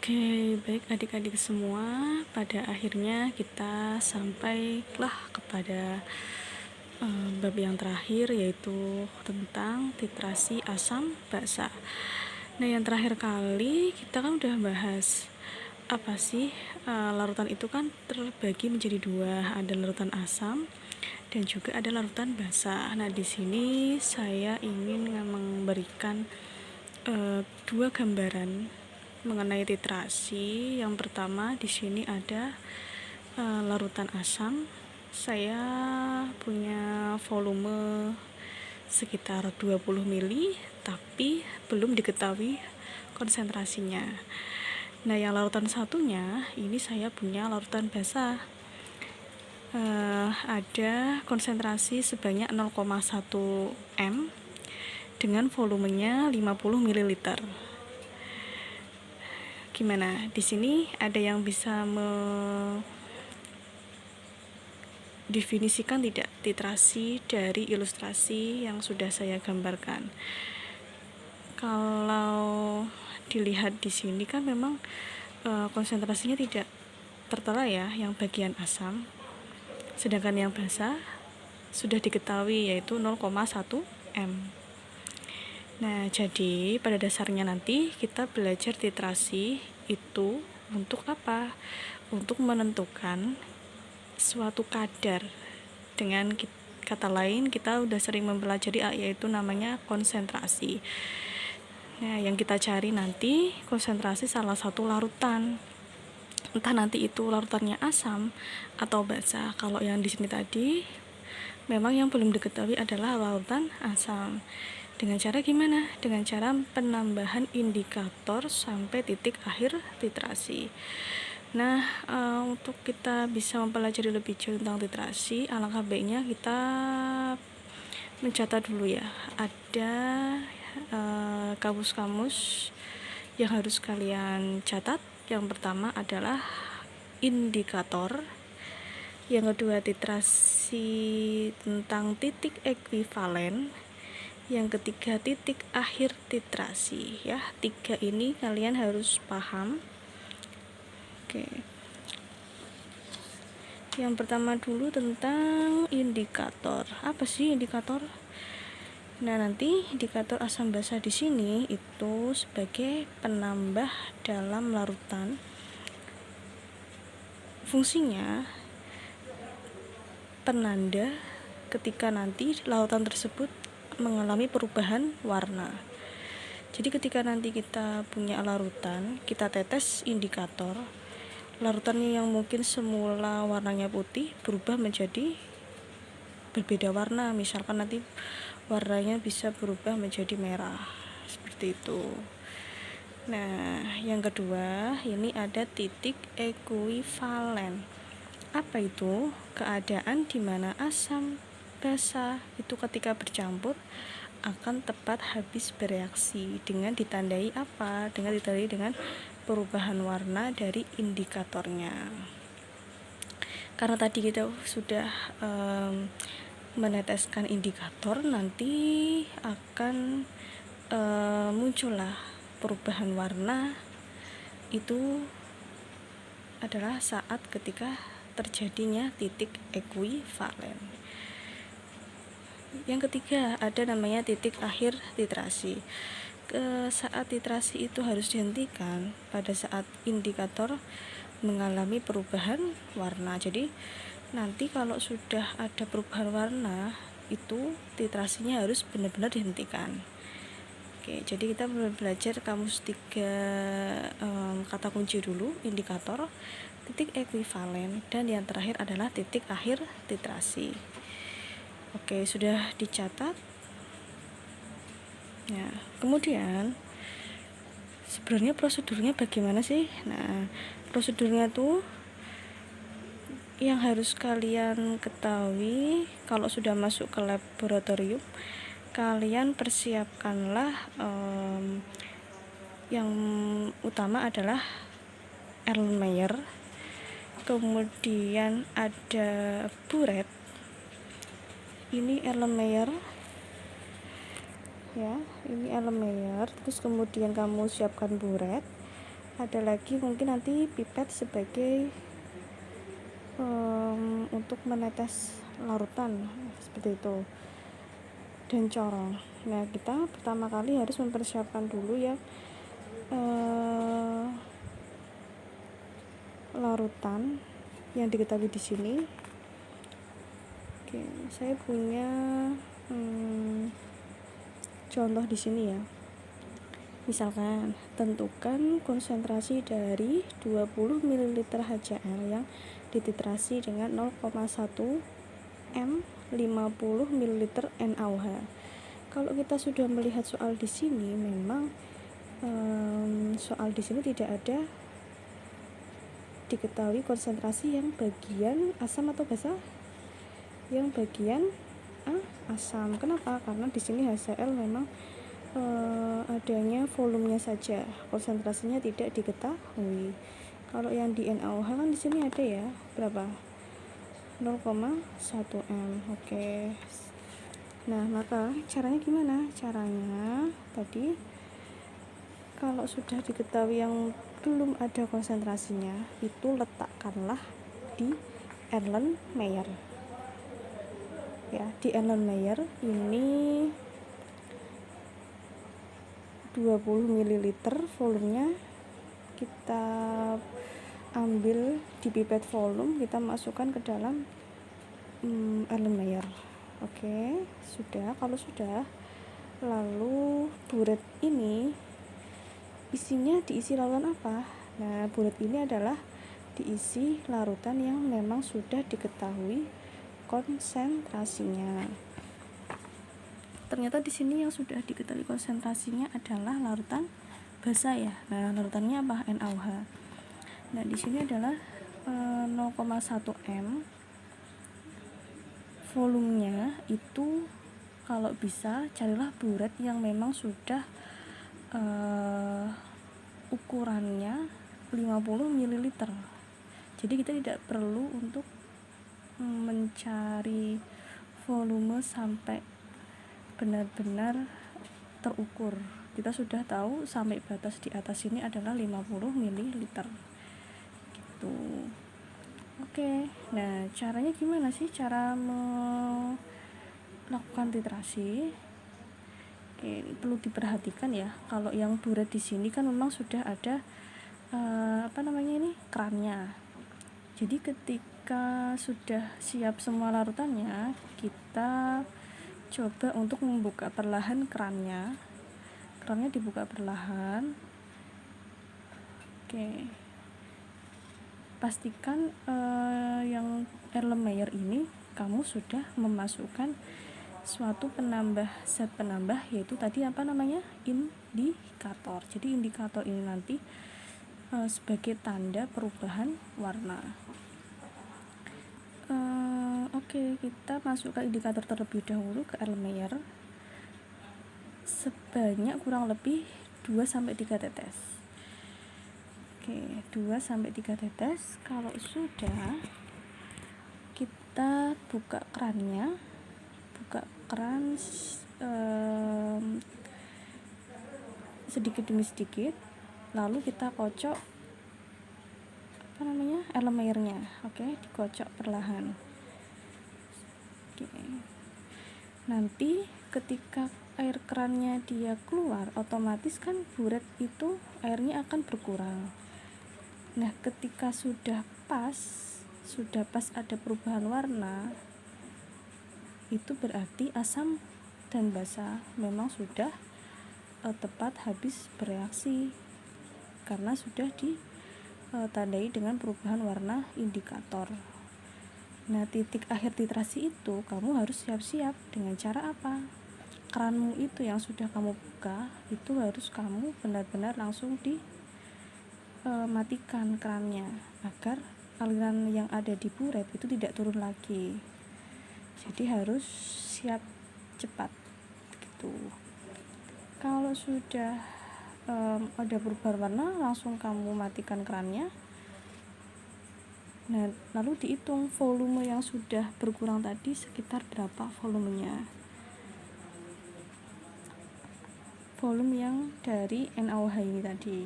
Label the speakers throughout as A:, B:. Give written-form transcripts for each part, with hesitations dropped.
A: Oke, baik adik-adik semua, pada akhirnya kita sampailah kepada bab yang terakhir, yaitu tentang titrasi asam basa. Nah, yang terakhir kali kita kan udah bahas apa sih larutan itu kan terbagi menjadi dua, ada larutan asam dan juga ada larutan basa. Nah, di sini saya ingin memberikan dua gambaran mengenai titrasi. Yang pertama, di sini ada larutan asam. Saya punya volume sekitar 20 mili, tapi belum diketahui konsentrasinya. Nah, yang larutan satunya ini saya punya larutan basa. Ada konsentrasi sebanyak 0,1 m dengan volumenya 50 ml. Gimana? Di sini ada yang bisa mendefinisikan tidak titrasi dari ilustrasi yang sudah saya gambarkan? Kalau dilihat di sini kan memang konsentrasinya tidak tertera ya, yang bagian asam. Sedangkan yang basa sudah diketahui yaitu 0,1 m. Nah, jadi pada dasarnya nanti kita belajar titrasi itu untuk apa? Untuk menentukan suatu kadar. Dengan kata lain, kita udah sering mempelajari yaitu namanya konsentrasi. Nah, yang kita cari nanti konsentrasi salah satu larutan. Entah nanti itu larutannya asam atau basa. Kalau yang di sini tadi memang yang belum diketahui adalah larutan asam. Dengan cara gimana? Dengan cara penambahan indikator sampai titik akhir titrasi. Nah, untuk kita bisa mempelajari lebih jauh tentang titrasi, alangkah baiknya kita mencatat dulu ya. Ada kamus-kamus yang harus kalian catat. Yang pertama adalah indikator. Yang kedua, titrasi tentang titik ekuivalen. Yang ketiga, titik akhir titrasi ya. 3 ini kalian harus paham. Oke. Yang pertama dulu tentang indikator. Apa sih indikator? Nah, nanti indikator asam basa di sini itu sebagai penambah dalam larutan. Fungsinya penanda ketika nanti larutan tersebut mengalami perubahan warna. Jadi ketika nanti kita punya larutan, kita tetes indikator, larutannya yang mungkin semula warnanya putih berubah menjadi berbeda warna. Misalkan nanti warnanya bisa berubah menjadi merah, seperti itu. Nah, yang kedua, ini ada titik ekuivalen. Apa itu? Keadaan di mana asam basa itu ketika bercampur akan tepat habis bereaksi dengan ditandai apa? Dengan ditandai dengan perubahan warna dari indikatornya. Karena tadi kita sudah meneteskan indikator, nanti akan muncullah perubahan warna. Itu adalah saat ketika terjadinya titik ekuivalen. Yang ketiga, ada namanya titik akhir titrasi. Saat titrasi itu harus dihentikan pada saat indikator mengalami perubahan warna. Jadi nanti kalau sudah ada perubahan warna, itu titrasinya harus benar-benar dihentikan. Oke, jadi kita belajar kamus 3 kata kunci dulu: indikator, titik ekuivalen, dan yang terakhir adalah titik akhir titrasi. Oke, sudah dicatat. Nah, kemudian sebenarnya prosedurnya bagaimana sih? Nah, prosedurnya tuh yang harus kalian ketahui kalau sudah masuk ke laboratorium, kalian persiapkanlah yang utama adalah Erlenmeyer, kemudian ada buret. Ini Erlenmeyer ya, ini Erlenmeyer. Terus kemudian kamu siapkan buret, Ada lagi mungkin nanti pipet sebagai untuk menetes larutan seperti itu, dan corong. Nah, kita pertama kali harus mempersiapkan dulu ya larutan yang diketahui di sini. Oke, saya punya contoh di sini ya. Misalkan tentukan konsentrasi dari 20 ml HCl yang dititrasi dengan 0,1 m 50 ml NaOH. Kalau kita sudah melihat soal di sini, memang soal di sini tidak ada diketahui konsentrasi yang bagian asam atau basa, yang bagian asam. Kenapa? Karena di sini HCl memang adanya volumenya saja, konsentrasinya tidak diketahui. Kalau yang di NaOH kan di sini ada ya, berapa? 0,1 m. Oke. Nah, maka caranya gimana? Caranya tadi, kalau sudah diketahui yang belum ada konsentrasinya, itu letakkanlah di Erlenmeyer. Ya, di Erlenmeyer ini 20 ml volumenya kita ambil di pipet volume, kita masukkan ke dalam Erlenmeyer. Oke, sudah. Kalau sudah, lalu buret ini isinya diisi larutan apa? Nah, buret ini adalah diisi larutan yang memang sudah diketahui konsentrasinya. Ternyata di sini yang sudah diketahui konsentrasinya adalah larutan basa ya. Nah, larutannya apa? NaOH. Nah, di sini adalah 0,1 m. Volumenya itu kalau bisa carilah buret yang memang sudah ukurannya 50 ml. Jadi kita tidak perlu untuk mencari volume sampai benar-benar terukur. Kita sudah tahu sampai batas di atas ini adalah 50 ml gitu. Oke. Nah, caranya gimana sih cara melakukan titrasi? Oke, perlu diperhatikan ya. Kalau yang buret di sini kan memang sudah ada kerannya. Jadi ketika sudah siap semua larutannya, kita coba untuk membuka perlahan kerannya. Kerannya dibuka perlahan. Oke. Pastikan yang Erlenmeyer ini kamu sudah memasukkan suatu zat penambah, yaitu tadi indikator. Jadi indikator ini nanti sebagai tanda perubahan warna. Oke, kita masukkan indikator terlebih dahulu ke Erlenmeyer sebanyak kurang lebih 2-3 tetes. Oke, 2-3 tetes. Kalau sudah, kita buka kerannya, buka keran sedikit demi sedikit, lalu kita kocok Erlenmeyernya. Oke, dikocok perlahan. Oke. Nanti ketika air kerannya dia keluar, otomatis kan buret itu airnya akan berkurang. Nah, ketika sudah pas ada perubahan warna, itu berarti asam dan basa memang sudah tepat habis bereaksi, karena sudah ditandai dengan perubahan warna indikator. Nah, titik akhir titrasi itu kamu harus siap-siap dengan cara apa? Keranmu itu yang sudah kamu buka, itu harus kamu benar-benar langsung matikan kerannya, agar aliran yang ada di buret itu tidak turun lagi. Jadi harus siap cepat gitu. Kalau sudah ada perubahan warna, langsung kamu matikan kerannya. Nah, lalu dihitung volume yang sudah berkurang tadi sekitar berapa volumenya. Volume yang dari NaOH ini tadi.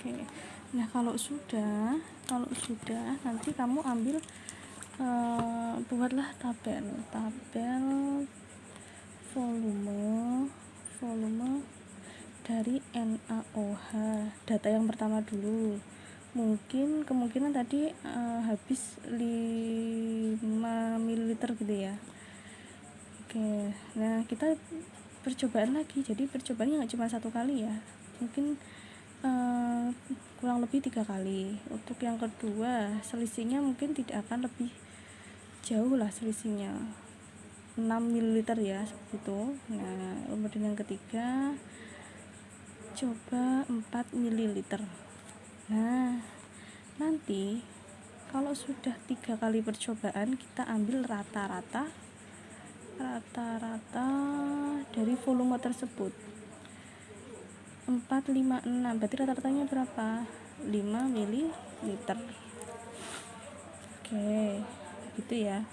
A: Oke. Nah, kalau sudah nanti kamu ambil buatlah tabel volume dari NaOH. Data yang pertama dulu. Mungkin kemungkinan tadi habis 5 ml gitu ya. Oke. Nah, kita percobaan lagi. Jadi percobaannya nggak cuma 1 kali ya. Mungkin kurang lebih 3 kali. Untuk yang kedua, selisihnya mungkin tidak akan lebih jauh lah selisihnya, 6 ml ya, seperti itu. Nah, kemudian yang ketiga coba 4 ml. Nah, nanti kalau sudah 3 kali percobaan, kita ambil rata-rata dari volume tersebut. 4, 5, 6, berarti rata-ratanya berapa? 5 ml. Oke, gitu ya.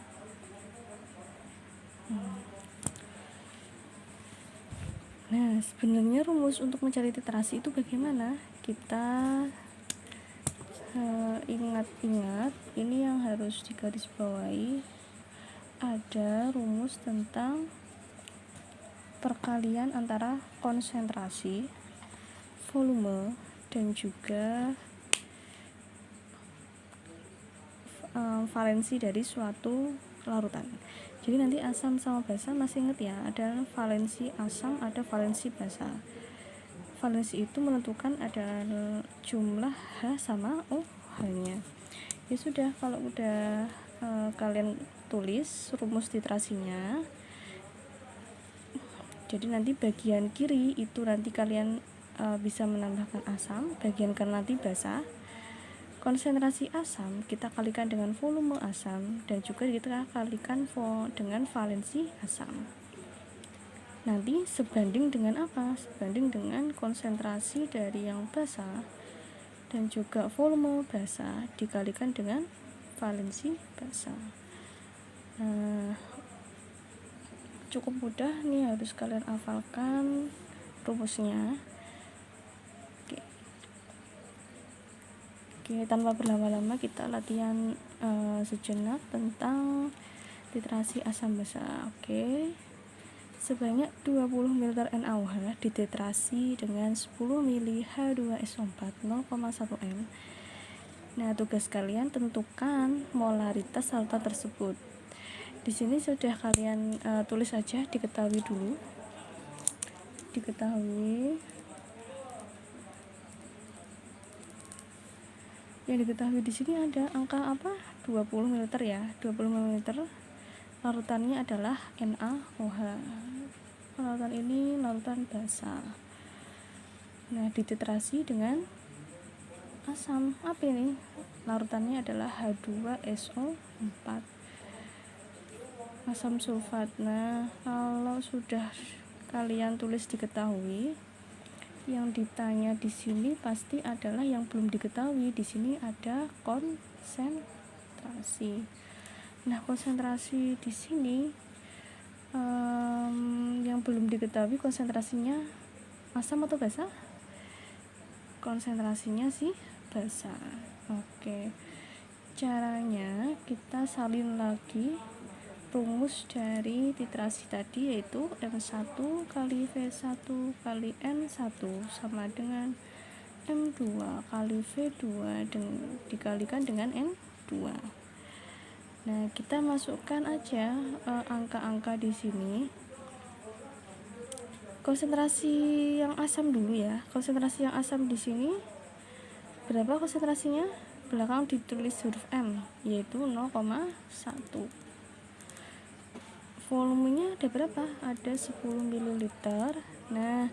A: Nah, sebenarnya rumus untuk mencari titrasi itu bagaimana? Kita ingat-ingat, ini yang harus digarisbawahi. Ada rumus tentang perkalian antara konsentrasi, volume, dan juga valensi dari suatu larutan. Jadi nanti asam sama basa masih ingat ya, ada valensi asam, ada valensi basa. Valensi itu menentukan ada jumlah H sama OH-nya. Ya sudah, kalau udah kalian tulis rumus titrasinya. Jadi nanti bagian kiri itu nanti kalian bisa menambahkan asam, bagian kanan nanti basa. Konsentrasi asam kita kalikan dengan volume asam, dan juga kita kalikan dengan valensi asam. Nanti sebanding dengan apa? Sebanding dengan konsentrasi dari yang basa dan juga volume basa dikalikan dengan valensi basa. Nah, cukup mudah nih, harus kalian hafalkan rumusnya. Oke, tanpa berlama-lama kita latihan sejenak tentang titrasi asam basa. Oke. Sebanyak 20 ml NaOH dititrasi dengan 10 ml H2SO4 0,1 m. Nah, tugas kalian tentukan molaritas larutan tersebut. Di sini sudah kalian tulis saja, diketahui dulu. Yang diketahui di sini ada angka apa? 20 ml ya. 20 ml. Larutannya adalah NaOH. Larutan ini larutan basa. Nah, dititrasi dengan asam. Apa ini? Larutannya adalah H2SO4. Asam sulfat. Nah, kalau sudah kalian tulis diketahui, yang ditanya di sini pasti adalah yang belum diketahui. Di sini ada konsentrasi. Nah, konsentrasi di sini yang belum diketahui konsentrasinya asam atau basa? Konsentrasinya sih basa. Oke. Caranya kita salin lagi rumus dari titrasi tadi, yaitu M1 kali V1 kali N1 sama dengan M2 kali V2 dikalikan dengan N2. Nah, kita masukkan aja angka-angka di sini. Konsentrasi yang asam dulu ya. Konsentrasi yang asam di sini berapa konsentrasinya? Belakang ditulis huruf M, yaitu 0,1. Volumenya ada berapa? Ada 10 ml. Nah,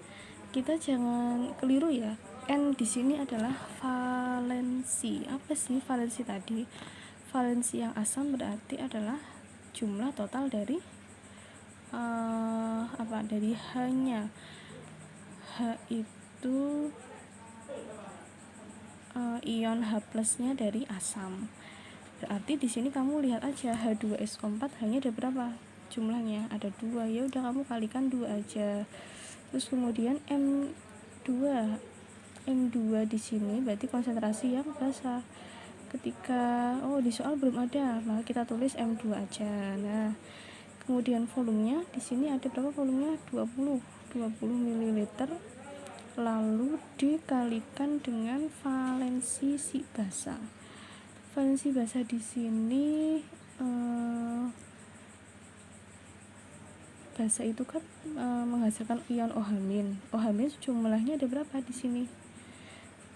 A: kita jangan keliru ya. N di sini adalah valensi. Apa sih valensi tadi? Valensi yang asam berarti adalah jumlah total dari dari H-nya. H itu ion H plusnya dari asam. Berarti di sini kamu lihat aja H2SO4 hanya ada berapa? Jumlahnya ada 2. Ya udah, kamu kalikan 2 aja. Terus kemudian M2 M2 di sini berarti konsentrasi yang basa. Ketika di soal belum ada, maka kita tulis M2 aja. Nah, kemudian volumenya di sini ada berapa volumenya? 20 ml, lalu dikalikan dengan valensi si basa. Valensi basa di sini basa itu kan menghasilkan ion OH-. OH- jumlahnya ada berapa di sini?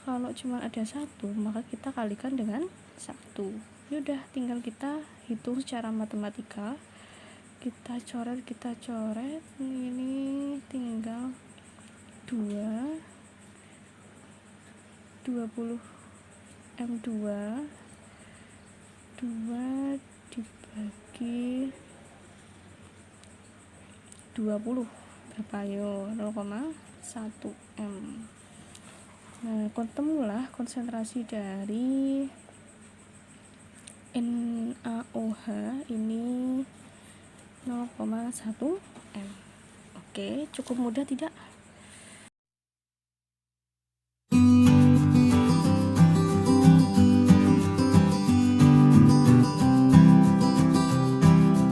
A: Kalau cuma ada 1, maka kita kalikan dengan 1. Yaudah, tinggal kita hitung secara matematika. Kita coret. Ini tinggal 20 M2 2 dibagi 20 berapa? Yo, 0,1 M. Nah, ketemulah konsentrasi dari NaOH ini 0,1 M. Oke, cukup mudah tidak?